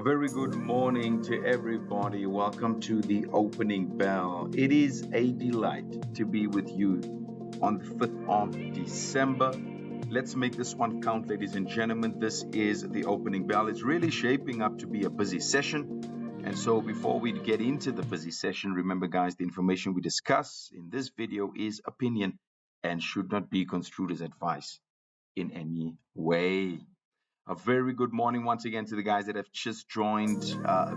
A very good morning to everybody. Welcome to the opening bell. It is a delight to be with you on the 5th of December. Let's make this one count, ladies and gentlemen. This is the opening bell. It's really shaping up to be a busy session. And so before we get into the busy session, remember, guys, the information we discuss in this video is opinion and should not be construed as advice in any way. A very good morning once again to the guys that have just joined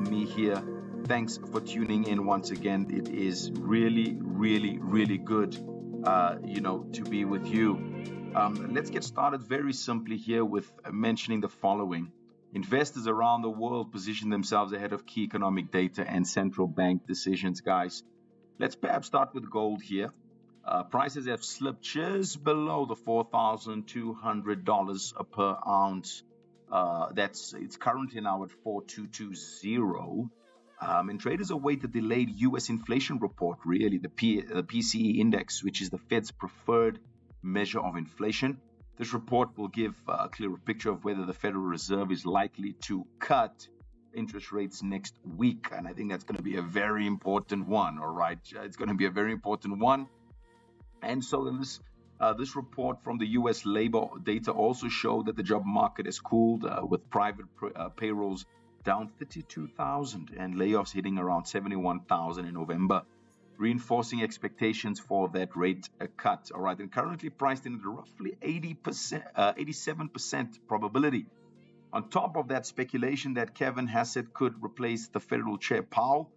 me here. Thanks for tuning in once again. It is really, really, really good, to be with you. Let's get started very simply here with mentioning the following. Investors around the world position themselves ahead of key economic data and central bank decisions, guys. Let's perhaps start with gold here. Prices have slipped just below the $4,200 per ounce. It's currently now at 4,220. And traders await the delayed U.S. inflation report, really, the PCE index, which is the Fed's preferred measure of inflation. This report will give a clearer picture of whether the Federal Reserve is likely to cut interest rates next week. And I think that's going to be a very important one, all right? It's going to be a very important one. And so this report from the U.S. labor data also showed that the job market has cooled, with private payrolls down 32,000 and layoffs hitting around 71,000 in November, reinforcing expectations for that rate cut. All right, and currently priced in at roughly 87% probability. On top of that speculation that Kevin Hassett could replace the Federal Chair Powell,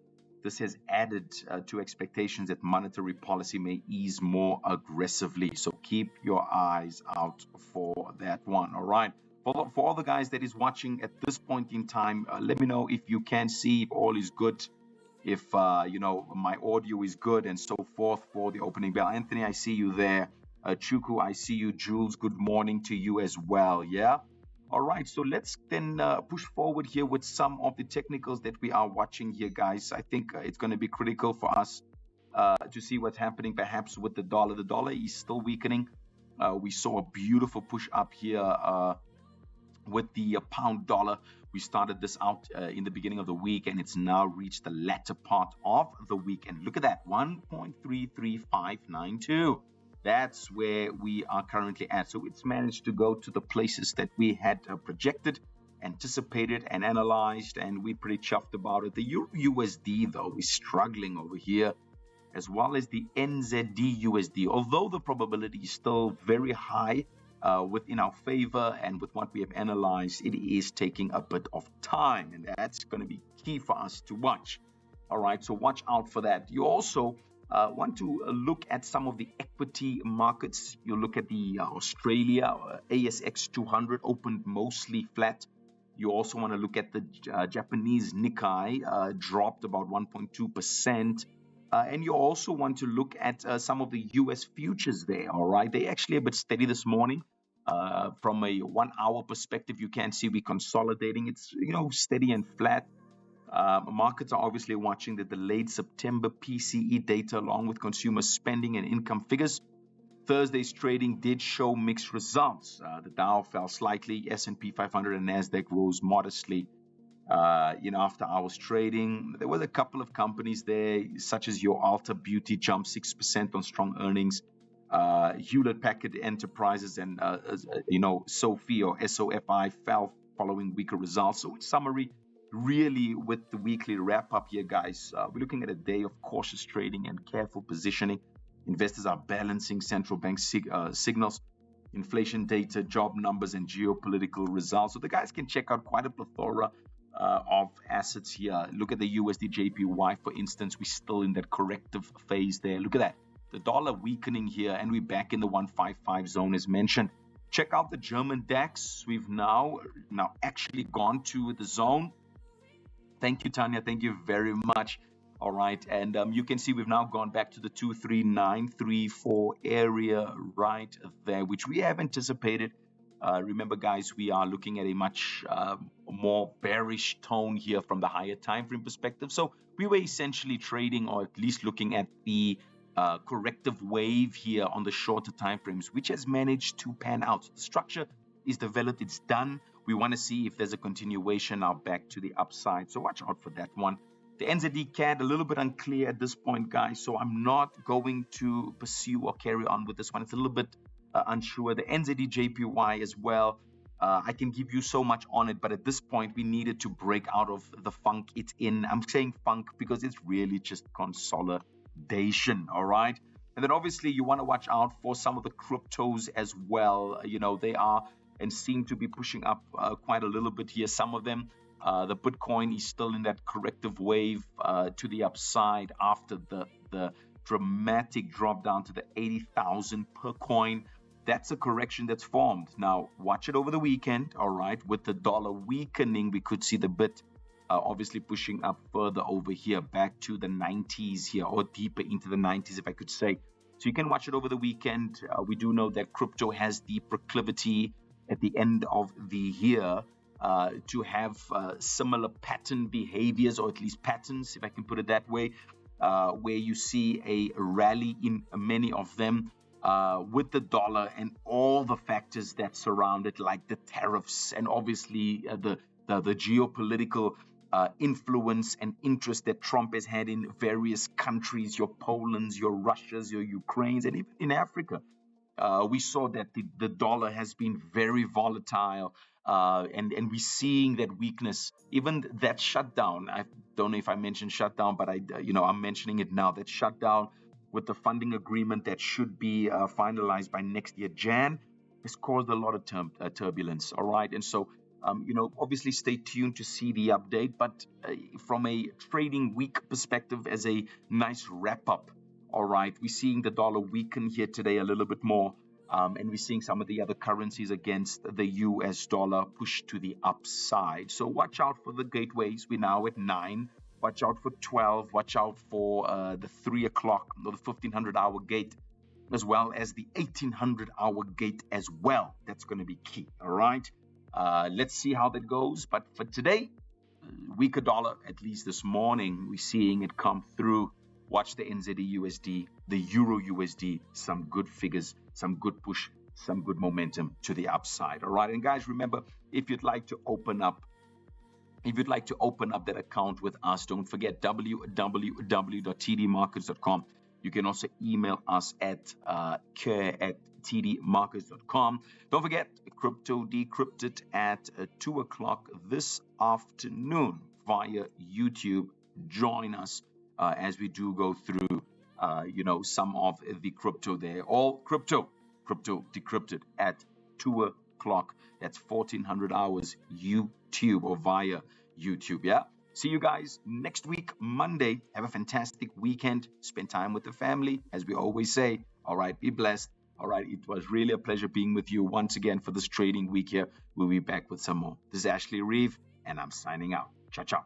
this has added to expectations that monetary policy may ease more aggressively. So keep your eyes out for that one. All right. For all the guys that is watching at this point in time, let me know if you can see if all is good, if my audio is good, and so forth for the opening bell. Anthony, I see you there. Chuku, I see you. Jules, good morning to you as well. Yeah. All right, so let's then push forward here with some of the technicals that we are watching here, guys. I think it's going to be critical for us to see what's happening perhaps with the dollar. The dollar is still weakening. We saw a beautiful push up here with the pound dollar. We started this out in the beginning of the week, and it's now reached the latter part of the week. And look at that, 1.33592. That's where we are currently at. So it's managed to go to the places that we had projected, anticipated, and analyzed, and we're pretty chuffed about it. The Euro USD, though, is struggling over here, as well as the NZD USD. Although the probability is still very high within our favor and with what we have analyzed, it is taking a bit of time, and that's going to be key for us to watch. All right, so watch out for that. You also want to look at some of the equity markets. You look at the Australia ASX 200 opened mostly flat. You also want to look at the Japanese Nikkei, dropped about 1.2%. And you also want to look at some of the US futures there, all right? They're actually a bit steady this morning. From a 1 hour perspective, you can see we're consolidating. It's, steady and flat. Markets are obviously watching the delayed September PCE data along with consumer spending and income figures. Thursday's trading did show mixed results. The Dow fell slightly, S&P 500 and NASDAQ rose modestly. After hours trading, there was a couple of companies there, such as your Ulta Beauty jumped 6% on strong earnings. Hewlett Packard Enterprises and, SOFI or SOFI fell following weaker results. So in summary, really with the weekly wrap up here, guys, we're looking at a day of cautious trading and careful positioning. Investors are balancing central bank signals, inflation data, job numbers, and geopolitical results. So the guys can check out quite a plethora of assets here. Look at the USD JPY, for instance. We're still in that corrective phase there. Look at that. The dollar weakening here, and we're back in the 155 zone as mentioned. Check out the German DAX. We've now actually gone to the zone. Thank you, Tanya. Thank you very much. All right. And you can see we've now gone back to the 23934 area right there, which we have anticipated. Remember, guys, we are looking at a much more bearish tone here from the higher time frame perspective. So we were essentially trading, or at least looking at the corrective wave here on the shorter time frames, which has managed to pan out. The structure is developed, it's done. We want to see if there's a continuation now back to the upside. So watch out for that one. The NZD CAD, a little bit unclear at this point, guys. So I'm not going to pursue or carry on with this one. It's a little bit unsure. The NZD JPY as well. I can give you so much on it, but at this point, we needed to break out of the funk it's in. I'm saying funk because it's really just consolidation, all right? And then obviously you want to watch out for some of the cryptos as well. They are and seem to be pushing up quite a little bit here. Some of them, the Bitcoin is still in that corrective wave to the upside after the dramatic drop down to the 80,000 per coin. That's a correction that's formed. Now, watch it over the weekend, all right? With the dollar weakening, we could see the bit obviously pushing up further over here, back to the 90s here, or deeper into the 90s, if I could say. So you can watch it over the weekend. We do know that crypto has the proclivity at the end of the year to have similar pattern behaviors, or at least patterns, if I can put it that way, where you see a rally in many of them. With the dollar and all the factors that surround it, like the tariffs and obviously the geopolitical influence and interest that Trump has had in various countries, your Polands, your Russias, your Ukraines, and even in Africa. We saw that the dollar has been very volatile, and we're seeing that weakness. Even that shutdown, I don't know if I mentioned shutdown, but I'm mentioning it now, that shutdown with the funding agreement that should be finalized by next year, Jan, has caused a lot of turbulence, all right? And so, obviously stay tuned to see the update, but from a trading week perspective, as a nice wrap-up, all right, we're seeing the dollar weaken here today a little bit more, and we're seeing some of the other currencies against the US dollar push to the upside. So watch out for the gateways. We're now at 9. Watch out for 12. Watch out for the 3 o'clock or the 1500-hour gate, as well as the 1800-hour gate as well. That's going to be key, all right? Let's see how that goes. But for today, weaker dollar, at least this morning, we're seeing it come through. Watch the NZD USD, the Euro USD, some good figures, some good push, some good momentum to the upside, all right? And guys, remember, if you'd like to open up that account with us, don't forget www.tdmarkets.com. You can also email us at care@tdmarkets.com. Don't forget, Crypto Decrypted at 2 o'clock this afternoon via YouTube. Join us as we do go through, some of the crypto there. All Crypto Decrypted at 2 o'clock. That's 1400 hours YouTube or via YouTube, yeah? See you guys next week, Monday. Have a fantastic weekend. Spend time with the family, as we always say. All right, be blessed. All right, it was really a pleasure being with you once again for this trading week here. We'll be back with some more. This is Ashley Reeve, and I'm signing out. Ciao, ciao.